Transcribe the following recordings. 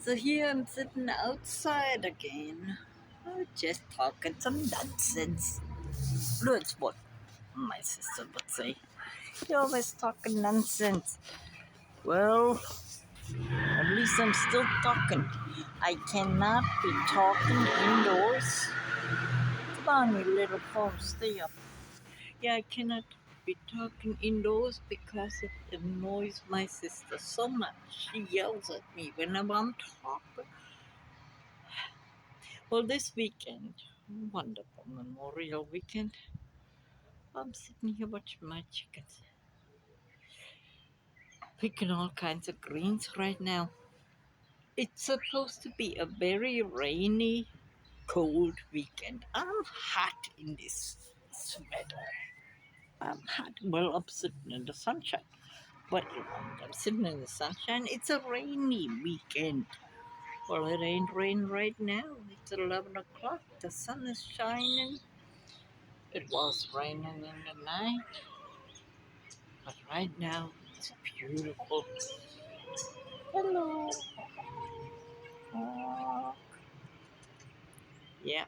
So here I'm sitting outside again, just talking some nonsense. That's what my sister would say. You're always talking nonsense. Well, at least I'm still talking. I cannot be talking indoors. Come on, you little phone, stay up. Yeah, I cannot be talking indoors because it annoys my sister so much. She yells at me when I'm talking. Well, this weekend, wonderful Memorial Weekend, I'm sitting here watching my chickens, picking all kinds of greens right now. It's supposed to be a very rainy, cold weekend. I'm hot in this sweater. I'm hot. Well, I'm sitting in the sunshine. But I'm sitting in the sunshine. It's a rainy weekend. Well, it ain't rain right now. It's 11 o'clock. The sun is shining. It was raining in the night. But right now, it's beautiful. Hello. Oh, yeah.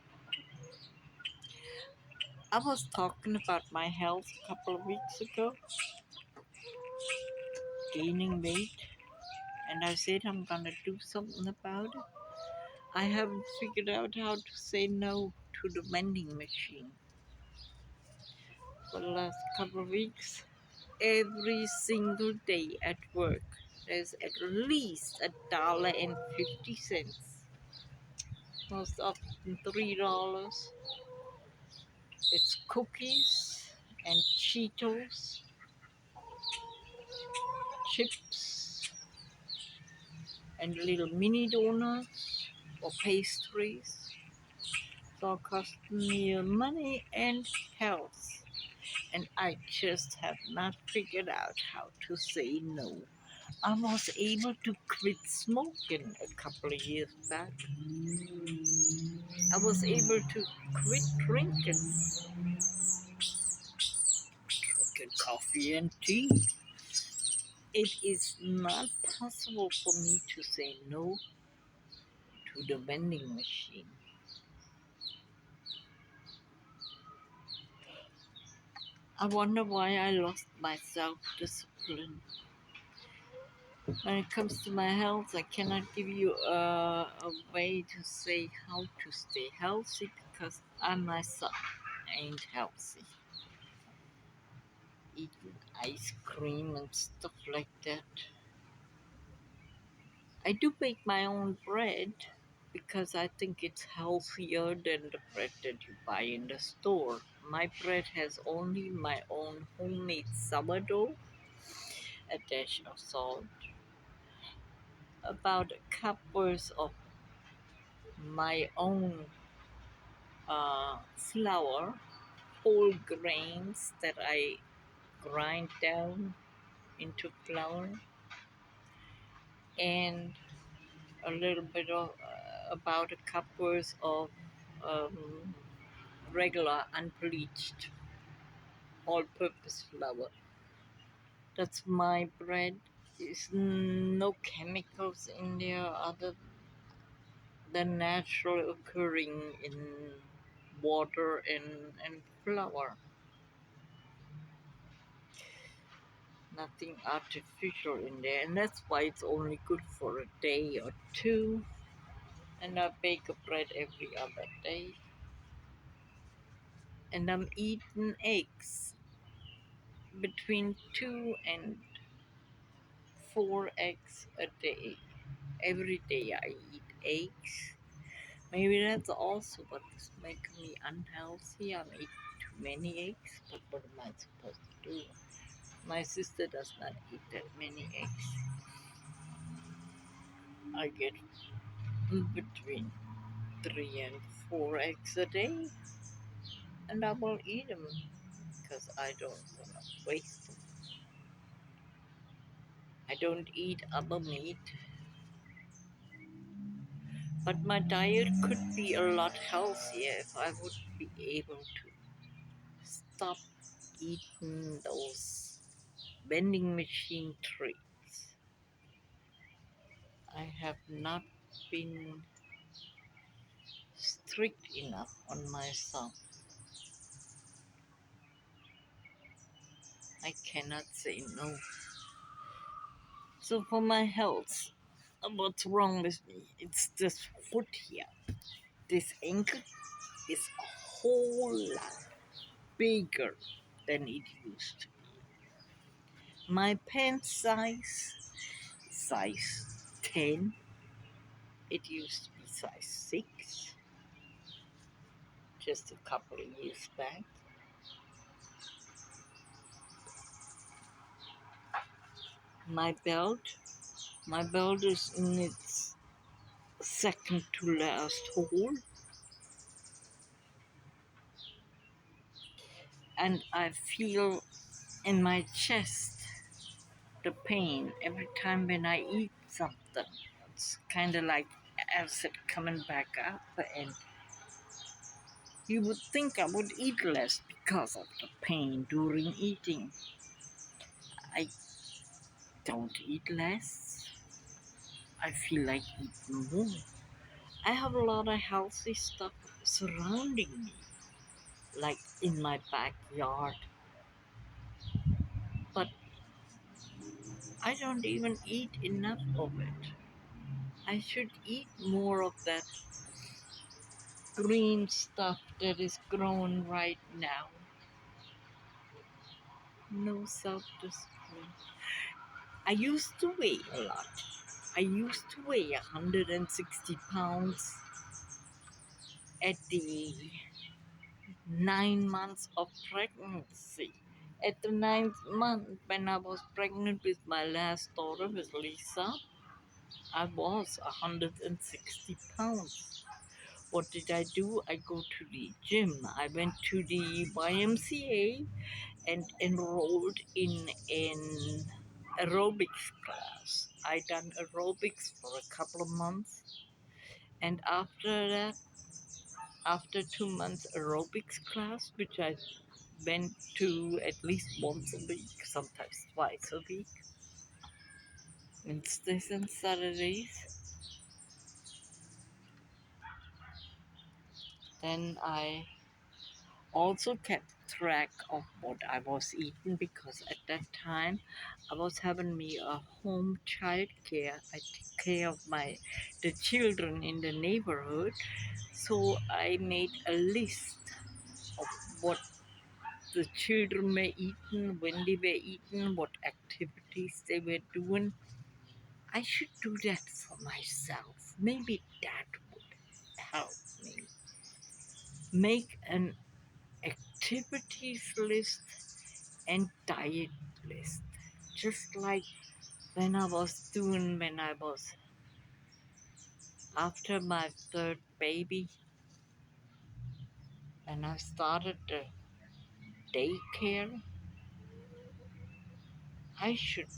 I was talking about my health a couple of weeks ago, gaining weight, and I said I'm gonna do something about it. I haven't figured out how to say no to the vending machine for the last couple of weeks. Every single day at work, there's at least $1.50. Most often $3. It's cookies and Cheetos, chips, and little mini donuts or pastries. It's all costing me money and health. And I just have not figured out how to say no. I was able to quit smoking a couple of years back. I was able to quit drinking coffee and tea. It is not possible for me to say no to the vending machine. I wonder why I lost my self-discipline. When it comes to my health, I cannot give you a way to say how to stay healthy because I myself ain't healthy. Eating ice cream and stuff like that. I do bake my own bread because I think it's healthier than the bread that you buy in the store. My bread has only my own homemade sourdough, a dash of salt, about a cup worth of my own flour, whole grains that I grind down into flour, and a little bit of about a cup worth of um, regular unbleached all-purpose flour. That's my bread. There's no chemicals in there other than natural occurring in water and flour. Nothing artificial in there, and that's why it's only good for a day or two. And I bake a bread every other day. And I'm eating eggs, between 2 and 4 eggs a day. Every day I eat eggs. Maybe that's also what is making me unhealthy. I'm eating too many eggs, but what am I supposed to do? My sister does not eat that many eggs. I get between 3 and 4 eggs a day, and I will eat them because I don't want to waste them. I don't eat other meat, but my diet could be a lot healthier if I would be able to stop eating those vending machine treats. I have not been strict enough on myself. I cannot say no. So for my health, what's wrong with me? It's this foot here. This ankle is a whole lot bigger than it used to be. My pant size 10. It used to be size 6 just a couple of years back. My belt, my belt is in its second to last hole, and I feel in my chest the pain every time when I eat something. It's kind of like acid coming back up, and you would think I would eat less because of the pain during eating. I don't eat less. I feel like eating more. I have a lot of healthy stuff surrounding me, like in my backyard, but I don't even eat enough of it. I should eat more of that green stuff that is grown right now. No self discipline. I used to weigh a lot. I used to weigh 160 pounds at the 9 months of pregnancy. At the ninth month, when I was pregnant with my last daughter, with Lisa, I was 160 pounds. What did I do? I go to the gym. I went to the YMCA and enrolled in an aerobics class. I done aerobics for a couple of months, and after that, after 2 months aerobics class, which I went to at least once a week, sometimes twice a week, Wednesdays and Saturdays, then I also kept track of what I was eating, because at that time I was having me a home child care. I take care of the children in the neighborhood. So I made a list of what the children were eating, when they were eating, what activities they were doing. I should do that for myself. Maybe that would help me. Make an activities list and diet list. Just like when I was after my third baby, and I started the daycare, I should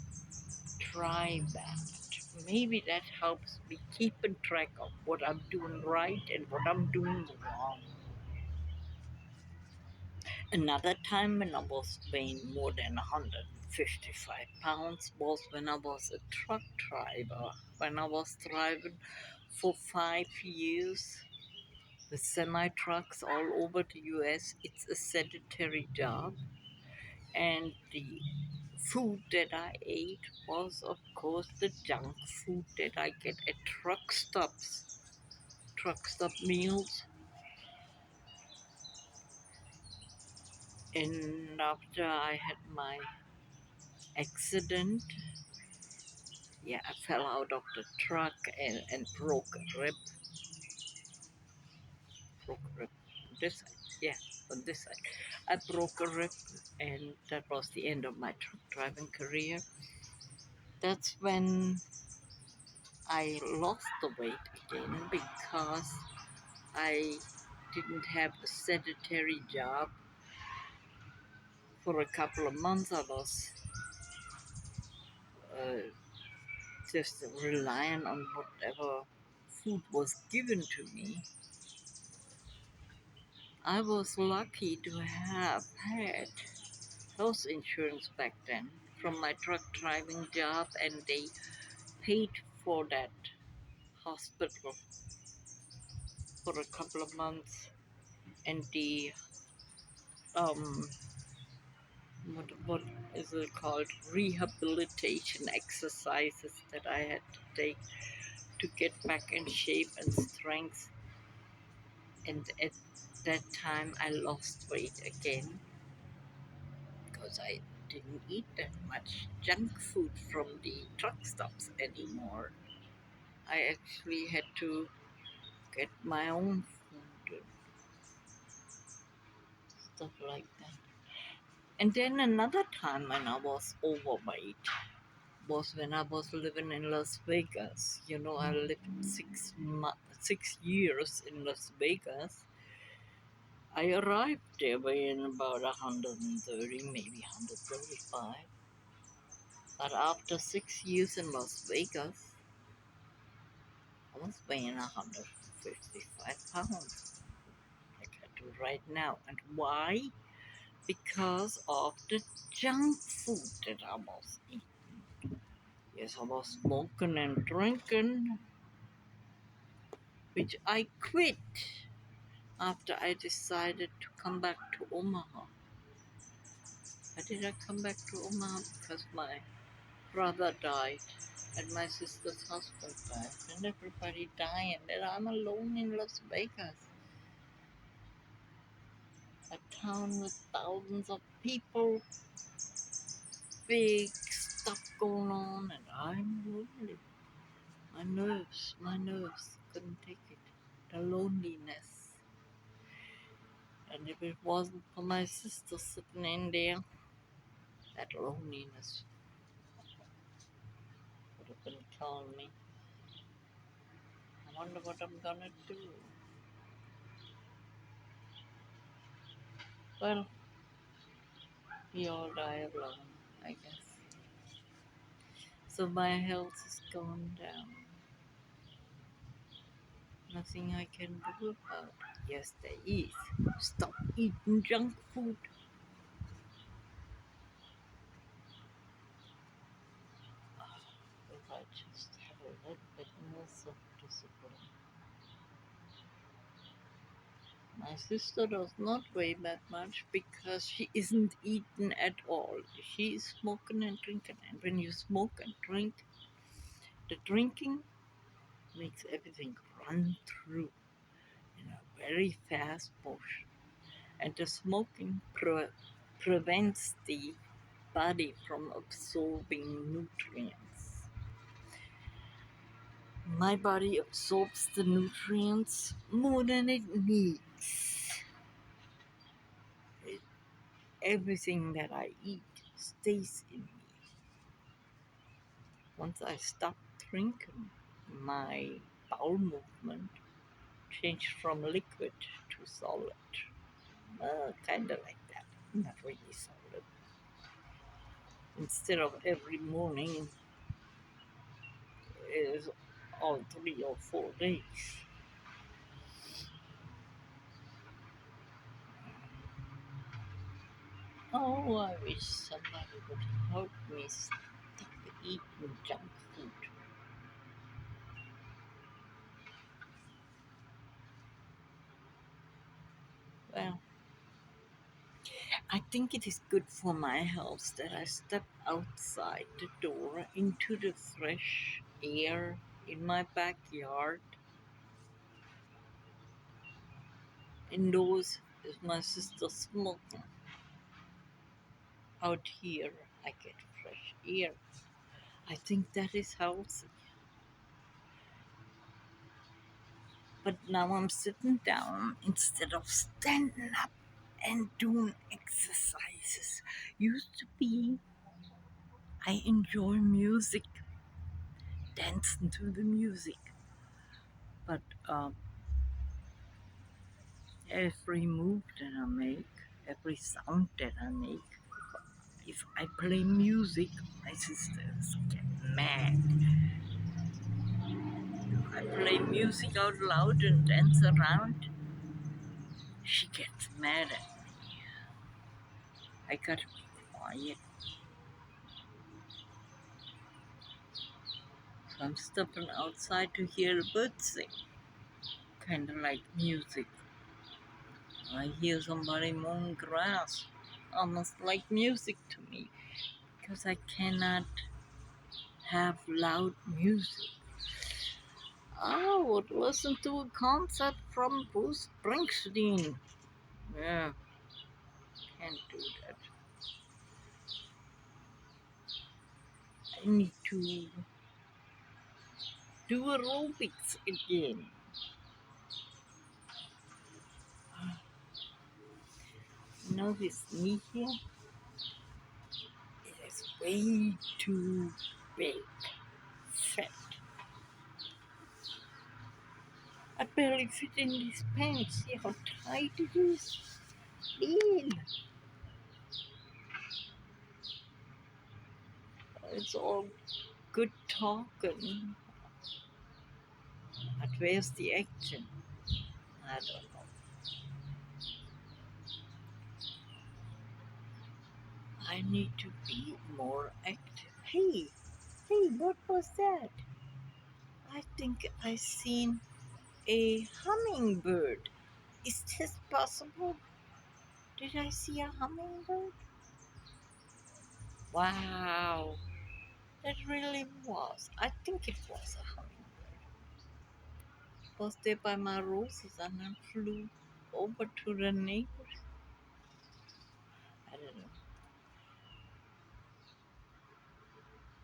try that. Maybe that helps me keeping track of what I'm doing right and what I'm doing wrong. Another time when I was weighing more than 155 pounds was when I was a truck driver. When I was driving for 5 years with semi trucks all over the US, it's a sedentary job. And the food that I ate was, of course, the junk food that I get at truck stop meals. And after I had my accident, yeah, I fell out of the truck and broke a rib. Broke a rib. This side, yeah, on this side. I broke a rib, and that was the end of my truck driving career. That's when I lost the weight again, because I didn't have a sedentary job for a couple of months. I was uh, just relying on whatever food was given to me. I was lucky to have had health insurance back then from my truck driving job, and they paid for that hospital for a couple of months, and the um, what is it called, rehabilitation exercises that I had to take to get back in shape and strength. And at that time, I lost weight again because I didn't eat that much junk food from the truck stops anymore. I actually had to get my own food and stuff like that. And then another time when I was overweight was when I was living in Las Vegas. You know, I lived 6 years in Las Vegas. I arrived there weighing about 130, maybe 135. But after 6 years in Las Vegas, I was weighing 155 pounds, like I do right now. And why? Because of the junk food that I was eating. Yes, I was smoking and drinking, which I quit after I decided to come back to Omaha. Why did I come back to Omaha? Because my brother died and my sister's husband died, and everybody dying, and I'm alone in Las Vegas, a town with thousands of people, big stuff going on, and I'm lonely. My nerves couldn't take it. The loneliness. And if it wasn't for my sister sitting in there, that loneliness would have been killing me. I wonder what I'm gonna do. Well, we all die alone, I guess. So my health has gone down. Nothing I can do about it. Yes, there is. Stop eating junk food. If I just have a little bit more self-discipline. My sister does not weigh that much because she isn't eating at all. She's smoking and drinking. And when you smoke and drink, the drinking makes everything run through in a very fast motion. And the smoking prevents the body from absorbing nutrients. My body absorbs the nutrients more than it needs. Everything that I eat stays in me. Once I stop drinking, my bowel movement changed from liquid to solid. Kind of like that, not really solid. Instead of every morning, is all 3 or 4 days. Oh, I wish somebody would help me stop eating junk food. Well, I think it is good for my health that I step outside the door into the fresh air in my backyard. Indoors is my sister smoking. Out here, I get fresh air. I think that is healthy. But now I'm sitting down instead of standing up and doing exercises. Used to be, I enjoy music, dancing to the music. But every move that I make, every sound that I make, if I play music, my sisters get mad. If I play music out loud and dance around, she gets mad at me. I gotta be quiet. So I'm stepping outside to hear the birds sing, kind of like music. I hear somebody mowing grass, almost like music to me, because I cannot have loud music. I would listen to a concert from Bruce Springsteen. Yeah, can't do that. I need to do aerobics again. This knee here, it is way too big, fat. I barely fit in these pants. See how tight it is? Man, it's all good talking, but where's the action? I don't know. I need to be more active. Hey, what was that? I think I seen a hummingbird. Is this possible? Did I see a hummingbird? Wow, that really was. I think it was a hummingbird. It was there by my roses and then flew over to the neighbors. I don't know.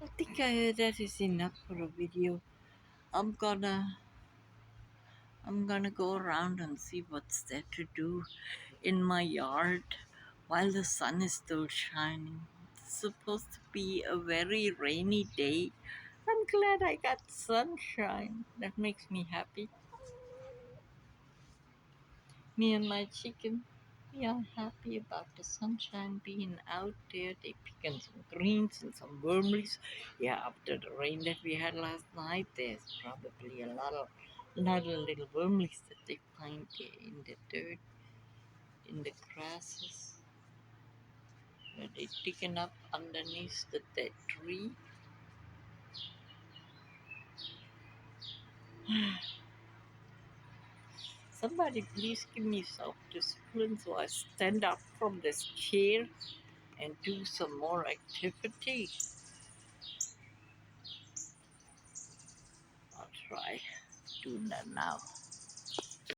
I think that is enough for a video. I'm gonna I'm gonna go around and see what's there to do in my yard while the sun is still shining. It's supposed to be a very rainy day. I'm glad I got sunshine. That makes me happy. Me and my chicken, we are happy about the sunshine being out there. They picking some greens and some wormleys. Yeah, after the rain that we had last night, there's probably lot of little wormleys that they find there in the dirt, in the grasses, where they digging up underneath the dead tree. Somebody please give me self-discipline so I stand up from this chair and do some more activity. I'll try doing that now.